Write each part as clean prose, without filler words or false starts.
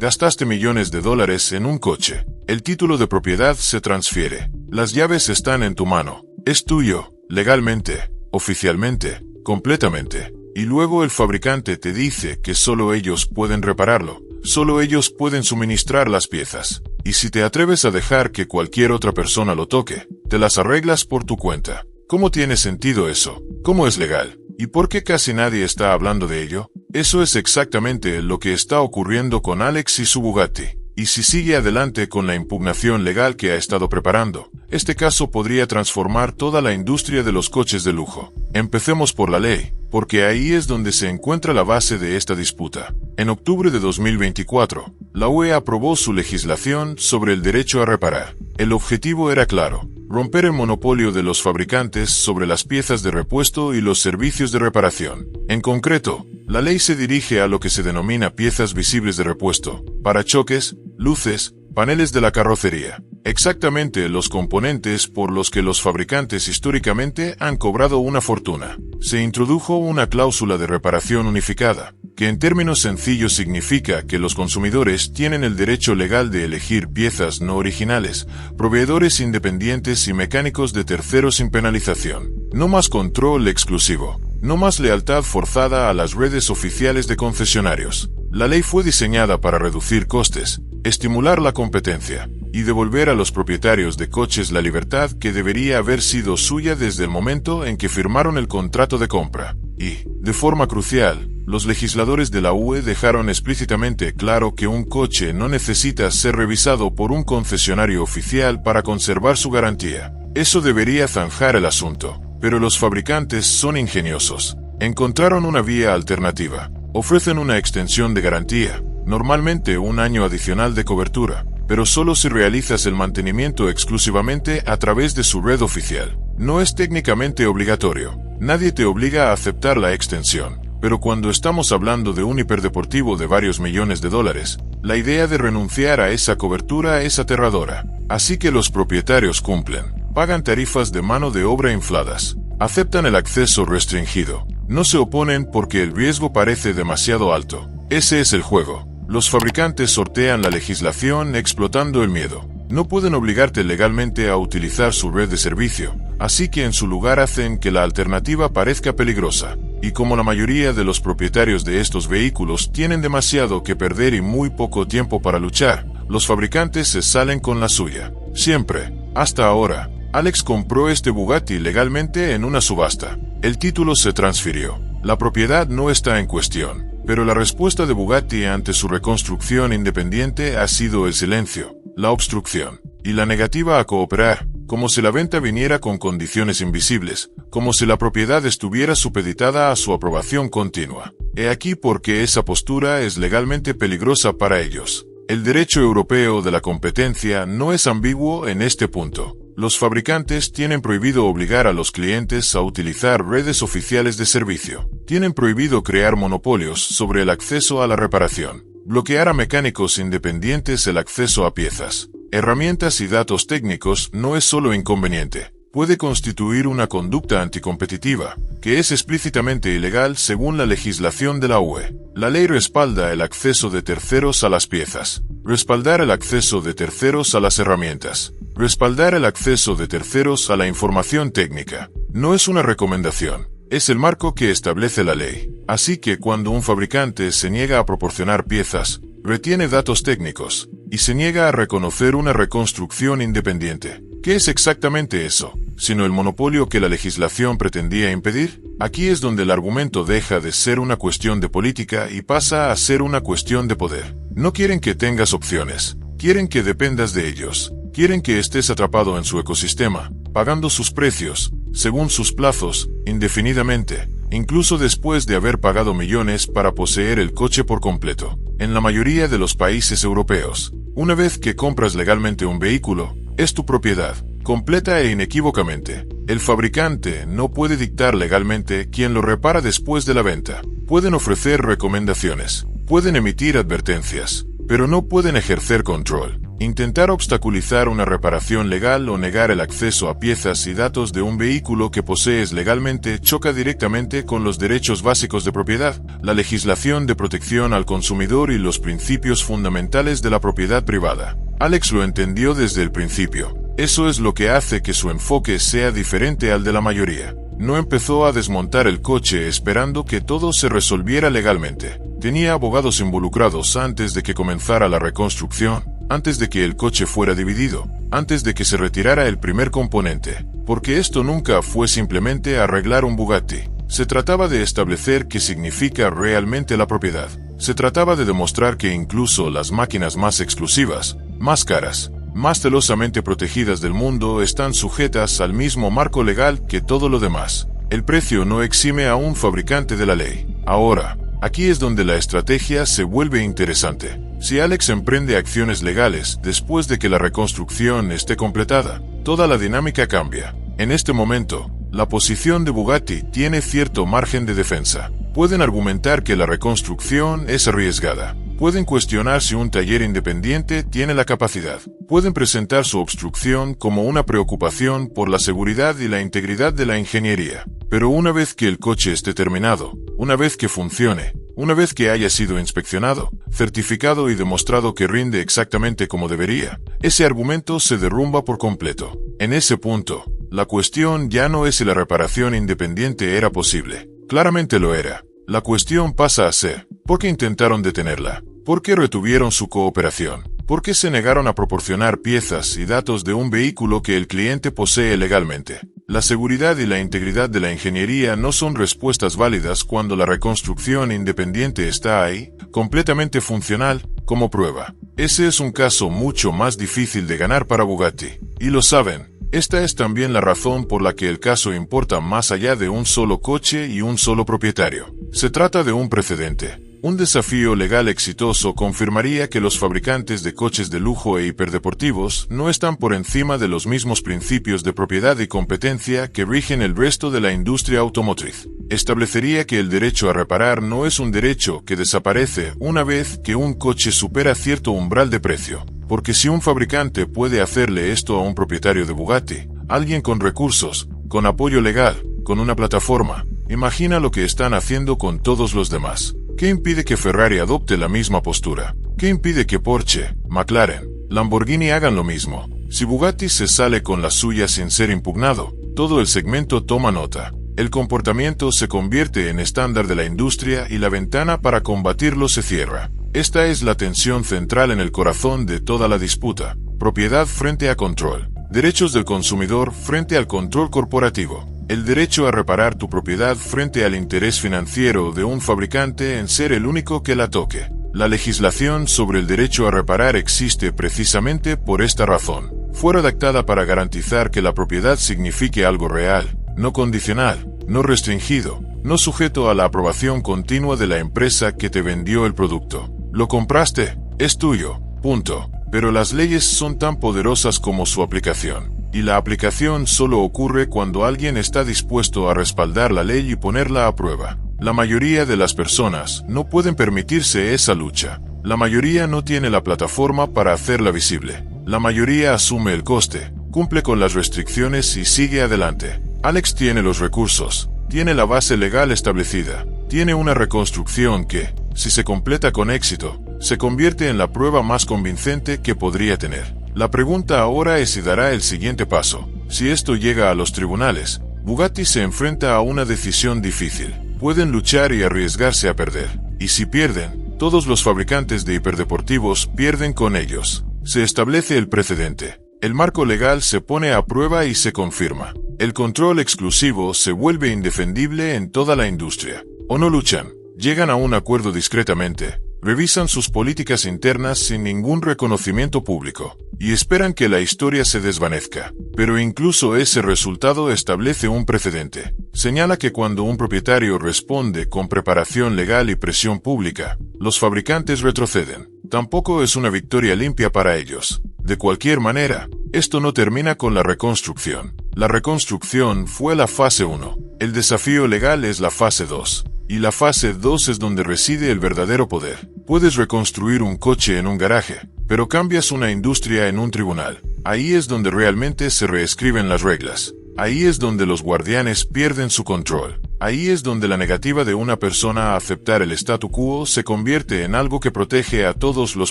Gastaste millones de dólares en un coche. El título de propiedad se transfiere. Las llaves están en tu mano. Es tuyo, legalmente, oficialmente, completamente. Y luego el fabricante te dice que solo ellos pueden repararlo. Solo ellos pueden suministrar las piezas. Y si te atreves a dejar que cualquier otra persona lo toque, te las arreglas por tu cuenta. ¿Cómo tiene sentido eso? ¿Cómo es legal? ¿Y por qué casi nadie está hablando de ello? Eso es exactamente lo que está ocurriendo con Alex y su Bugatti. Y si sigue adelante con la impugnación legal que ha estado preparando, este caso podría transformar toda la industria de los coches de lujo. Empecemos por la ley, porque ahí es donde se encuentra la base de esta disputa. En octubre de 2024, la UE aprobó su legislación sobre el derecho a reparar. El objetivo era claro: romper el monopolio de los fabricantes sobre las piezas de repuesto y los servicios de reparación. En concreto, la ley se dirige a lo que se denomina piezas visibles de repuesto, parachoques, luces, paneles de la carrocería. Exactamente los componentes por los que los fabricantes históricamente han cobrado una fortuna. Se introdujo una cláusula de reparación unificada, que en términos sencillos significa que los consumidores tienen el derecho legal de elegir piezas no originales, proveedores independientes y mecánicos de terceros sin penalización. No más control exclusivo. No más lealtad forzada a las redes oficiales de concesionarios. La ley fue diseñada para reducir costes, estimular la competencia y devolver a los propietarios de coches la libertad que debería haber sido suya desde el momento en que firmaron el contrato de compra. Y, de forma crucial, los legisladores de la UE dejaron explícitamente claro que un coche no necesita ser revisado por un concesionario oficial para conservar su garantía. Eso debería zanjar el asunto. Pero los fabricantes son ingeniosos. Encontraron una vía alternativa. Ofrecen una extensión de garantía, normalmente un año adicional de cobertura, pero solo si realizas el mantenimiento exclusivamente a través de su red oficial. No es técnicamente obligatorio. Nadie te obliga a aceptar la extensión. Pero cuando estamos hablando de un hiperdeportivo de varios millones de dólares, la idea de renunciar a esa cobertura es aterradora. Así que los propietarios cumplen. Pagan tarifas de mano de obra infladas. Aceptan el acceso restringido. No se oponen porque el riesgo parece demasiado alto. Ese es el juego. Los fabricantes sortean la legislación explotando el miedo. No pueden obligarte legalmente a utilizar su red de servicio, así que en su lugar hacen que la alternativa parezca peligrosa. Y como la mayoría de los propietarios de estos vehículos tienen demasiado que perder y muy poco tiempo para luchar, los fabricantes se salen con la suya. Siempre. Hasta ahora. Alex compró este Bugatti legalmente en una subasta. El título se transfirió. La propiedad no está en cuestión. Pero la respuesta de Bugatti ante su reconstrucción independiente ha sido el silencio, la obstrucción y la negativa a cooperar, como si la venta viniera con condiciones invisibles, como si la propiedad estuviera supeditada a su aprobación continua. He aquí por qué esa postura es legalmente peligrosa para ellos. El derecho europeo de la competencia no es ambiguo en este punto. Los fabricantes tienen prohibido obligar a los clientes a utilizar redes oficiales de servicio. Tienen prohibido crear monopolios sobre el acceso a la reparación. Bloquear a mecánicos independientes el acceso a piezas, herramientas y datos técnicos no es solo inconveniente. Puede constituir una conducta anticompetitiva, que es explícitamente ilegal según la legislación de la UE. La ley respalda el acceso de terceros a las piezas. Respaldar el acceso de terceros a las herramientas. Respaldar el acceso de terceros a la información técnica. No es una recomendación, es el marco que establece la ley. Así que cuando un fabricante se niega a proporcionar piezas, retiene datos técnicos, y se niega a reconocer una reconstrucción independiente, ¿qué es exactamente eso? ¿Sino el monopolio que la legislación pretendía impedir? Aquí es donde el argumento deja de ser una cuestión de política y pasa a ser una cuestión de poder. No quieren que tengas opciones, quieren que dependas de ellos. Quieren que estés atrapado en su ecosistema, pagando sus precios, según sus plazos, indefinidamente, incluso después de haber pagado millones para poseer el coche por completo. En la mayoría de los países europeos, una vez que compras legalmente un vehículo, es tu propiedad, completa e inequívocamente. El fabricante no puede dictar legalmente quién lo repara después de la venta. Pueden ofrecer recomendaciones, pueden emitir advertencias, pero no pueden ejercer control. Intentar obstaculizar una reparación legal o negar el acceso a piezas y datos de un vehículo que posees legalmente choca directamente con los derechos básicos de propiedad, la legislación de protección al consumidor y los principios fundamentales de la propiedad privada. Alex lo entendió desde el principio. Eso es lo que hace que su enfoque sea diferente al de la mayoría. No empezó a desmontar el coche esperando que todo se resolviera legalmente. Tenía abogados involucrados antes de que comenzara la reconstrucción, antes de que el coche fuera dividido, antes de que se retirara el primer componente, porque esto nunca fue simplemente arreglar un Bugatti. Se trataba de establecer qué significa realmente la propiedad. Se trataba de demostrar que incluso las máquinas más exclusivas, más caras, más celosamente protegidas del mundo están sujetas al mismo marco legal que todo lo demás. El precio no exime a un fabricante de la ley. Ahora, aquí es donde la estrategia se vuelve interesante. Si Alex emprende acciones legales después de que la reconstrucción esté completada, toda la dinámica cambia. En este momento, la posición de Bugatti tiene cierto margen de defensa. Pueden argumentar que la reconstrucción es arriesgada. Pueden cuestionar si un taller independiente tiene la capacidad. Pueden presentar su obstrucción como una preocupación por la seguridad y la integridad de la ingeniería. Pero una vez que el coche esté terminado, una vez que funcione, una vez que haya sido inspeccionado, certificado y demostrado que rinde exactamente como debería, ese argumento se derrumba por completo. En ese punto, la cuestión ya no es si la reparación independiente era posible. Claramente lo era. La cuestión pasa a ser, ¿por qué intentaron detenerla? ¿Por qué retuvieron su cooperación? ¿Por qué se negaron a proporcionar piezas y datos de un vehículo que el cliente posee legalmente? La seguridad y la integridad de la ingeniería no son respuestas válidas cuando la reconstrucción independiente está ahí, completamente funcional, como prueba. Ese es un caso mucho más difícil de ganar para Bugatti. Y lo saben. Esta es también la razón por la que el caso importa más allá de un solo coche y un solo propietario. Se trata de un precedente. Un desafío legal exitoso confirmaría que los fabricantes de coches de lujo e hiperdeportivos no están por encima de los mismos principios de propiedad y competencia que rigen el resto de la industria automotriz. Establecería que el derecho a reparar no es un derecho que desaparece una vez que un coche supera cierto umbral de precio. Porque si un fabricante puede hacerle esto a un propietario de Bugatti, alguien con recursos, con apoyo legal, con una plataforma, imagina lo que están haciendo con todos los demás. ¿Qué impide que Ferrari adopte la misma postura? ¿Qué impide que Porsche, McLaren, Lamborghini hagan lo mismo? Si Bugatti se sale con la suya sin ser impugnado, todo el segmento toma nota. El comportamiento se convierte en estándar de la industria y la ventana para combatirlo se cierra. Esta es la tensión central en el corazón de toda la disputa. Propiedad frente a control. Derechos del consumidor frente al control corporativo. El derecho a reparar tu propiedad frente al interés financiero de un fabricante en ser el único que la toque. La legislación sobre el derecho a reparar existe precisamente por esta razón. Fue redactada para garantizar que la propiedad signifique algo real, no condicional, no restringido, no sujeto a la aprobación continua de la empresa que te vendió el producto. Lo compraste, es tuyo, punto. Pero las leyes son tan poderosas como su aplicación. Y la aplicación solo ocurre cuando alguien está dispuesto a respaldar la ley y ponerla a prueba. La mayoría de las personas no pueden permitirse esa lucha. La mayoría no tiene la plataforma para hacerla visible. La mayoría asume el coste, cumple con las restricciones y sigue adelante. Alex tiene los recursos, tiene la base legal establecida, tiene una reconstrucción que, si se completa con éxito, se convierte en la prueba más convincente que podría tener. La pregunta ahora es si dará el siguiente paso. Si esto llega a los tribunales, Bugatti se enfrenta a una decisión difícil. Pueden luchar y arriesgarse a perder. Y si pierden, todos los fabricantes de hiperdeportivos pierden con ellos. Se establece el precedente. El marco legal se pone a prueba y se confirma. El control exclusivo se vuelve indefendible en toda la industria. O no luchan, llegan a un acuerdo discretamente, revisan sus políticas internas sin ningún reconocimiento público, y esperan que la historia se desvanezca. Pero incluso ese resultado establece un precedente. Señala que cuando un propietario responde con preparación legal y presión pública, los fabricantes retroceden. Tampoco es una victoria limpia para ellos. De cualquier manera, esto no termina con la reconstrucción. La reconstrucción fue la fase 1. El desafío legal es la fase 2. Y la fase 2 es donde reside el verdadero poder. Puedes reconstruir un coche en un garaje, pero cambias una industria en un tribunal. Ahí es donde realmente se reescriben las reglas. Ahí es donde los guardianes pierden su control. Ahí es donde la negativa de una persona a aceptar el statu quo se convierte en algo que protege a todos los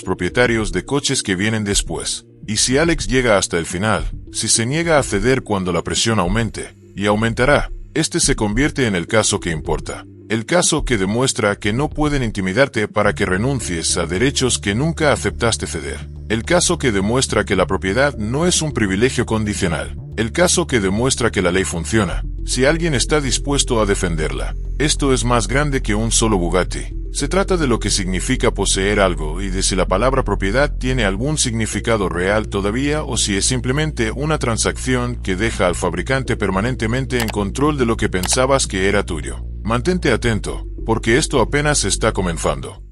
propietarios de coches que vienen después. Y si Alex llega hasta el final, si se niega a ceder cuando la presión aumente, y aumentará, este se convierte en el caso que importa. El caso que demuestra que no pueden intimidarte para que renuncies a derechos que nunca aceptaste ceder. El caso que demuestra que la propiedad no es un privilegio condicional. El caso que demuestra que la ley funciona, si alguien está dispuesto a defenderla. Esto es más grande que un solo Bugatti. Se trata de lo que significa poseer algo y de si la palabra propiedad tiene algún significado real todavía o si es simplemente una transacción que deja al fabricante permanentemente en control de lo que pensabas que era tuyo. Mantente atento, porque esto apenas está comenzando.